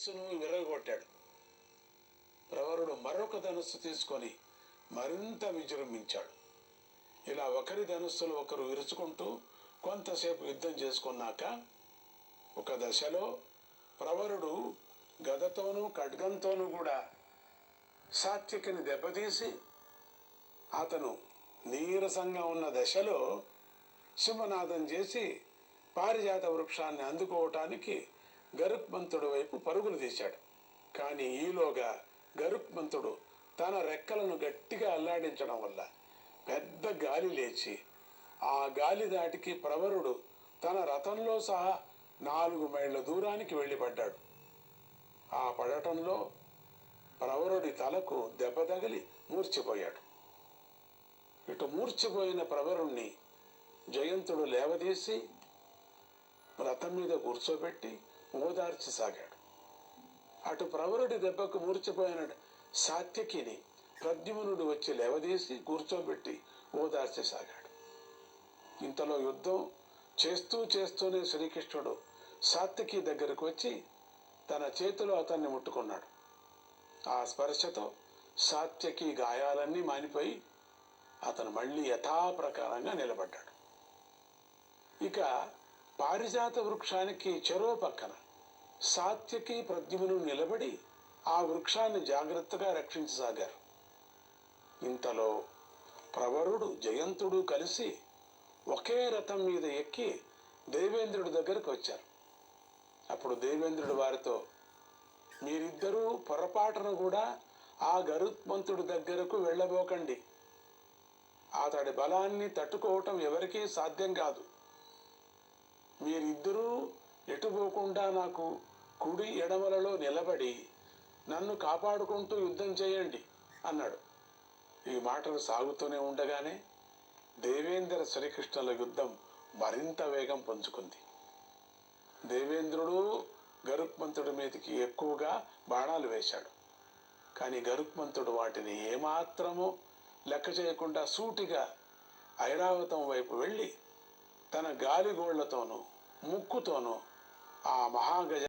ధనుస్సును విరగొట్టాడు. ప్రవరుడు మరొక ధనుస్సు తీసుకొని మరింత విజృంభించాడు. ఇలా ఒకరి ధనుస్సులు ఒకరు విరుచుకుంటూ కొంతసేపు యుద్ధం చేసుకున్నాక ఒక దశలో ప్రవరుడు గదతోనూ ఖడ్గంతోనూ కూడా సాత్యకిని దెబ్బతీసి అతను నీరసంగా ఉన్న దశలో సింహనాదం చేసి పారిజాత వృక్షాన్ని అందుకోవటానికి గరుత్మంతుడి వైపు పరుగులు తీశాడు. కానీ ఈలోగా గరుత్మంతుడు తన రెక్కలను గట్టిగా అల్లాడించడం వల్ల పెద్ద గాలి లేచి ఆ గాలి దాటికి ప్రవరుడు తన రథంలో సహా 4 మైళ్ళ దూరానికి వెళ్ళిపడ్డాడు. ఆ పడటంలో ప్రవరుడి తలకు దెబ్బ తగిలి మూర్ఛపోయాడు. ఇటు మూర్ఛపోయిన ప్రవరుణ్ణి జయంతుడు లేవదీసి రథం మీద కూర్చోబెట్టి ఓదార్చసాగాడు. అటు ప్రవరుడి దెబ్బకు మూర్ఛపోయిన సాత్యకిని ప్రద్యుమ్నుడు వచ్చి లేవదీసి కూర్చోబెట్టి ఓదార్చసాగాడు. ఇంతలో యుద్ధం చేస్తూనే శ్రీకృష్ణుడు సాత్యకి దగ్గరకు వచ్చి తన చేతిలో అతన్ని ముట్టుకున్నాడు. ఆ స్పర్శతో సాత్యకి గాయాలన్నీ మానిపోయి అతను మళ్ళీ యథాప్రకారంగా నిలబడ్డాడు. ఇక పారిజాత వృక్షానికి చెరో పక్కన సాత్యకి ప్రద్యుమ్నుడు నిలబడి ఆ వృక్షాన్ని జాగ్రత్తగా రక్షించసాగారు. ఇంతలో ప్రవరుడు జయంతుడు కలిసి ఒకే రథం మీద ఎక్కి దేవేంద్రుడి దగ్గరకు వచ్చారు. అప్పుడు దేవేంద్రుడు వారితో, మీరిద్దరూ పొరపాటున కూడా ఆ గరుత్మంతుడి దగ్గరకు వెళ్ళబోకండి. అతడి బలాన్ని తట్టుకోవటం ఎవరికీ సాధ్యం కాదు. మీరిద్దరూ ఎటుపోకుండా నాకు కుడి ఎడమలలో నిలబడి నన్ను కాపాడుకుంటూ యుద్ధం చేయండి అన్నాడు. ఈ మాటలు సాగుతూనే ఉండగానే దేవేంద్ర శ్రీకృష్ణుల యుద్ధం మరింత వేగం పుంజుకుంది. దేవేంద్రుడు గరుత్మంతుడి మీదకి ఎక్కువగా బాణాలు వేశాడు. కానీ గరుత్మంతుడు వాటిని ఏమాత్రమూ లెక్క చేయకుండా సూటిగా ఐరావతం వైపు వెళ్ళి తన గాలిగోళ్లతోనూ ముక్కుతోనూ ఆ మహాగజ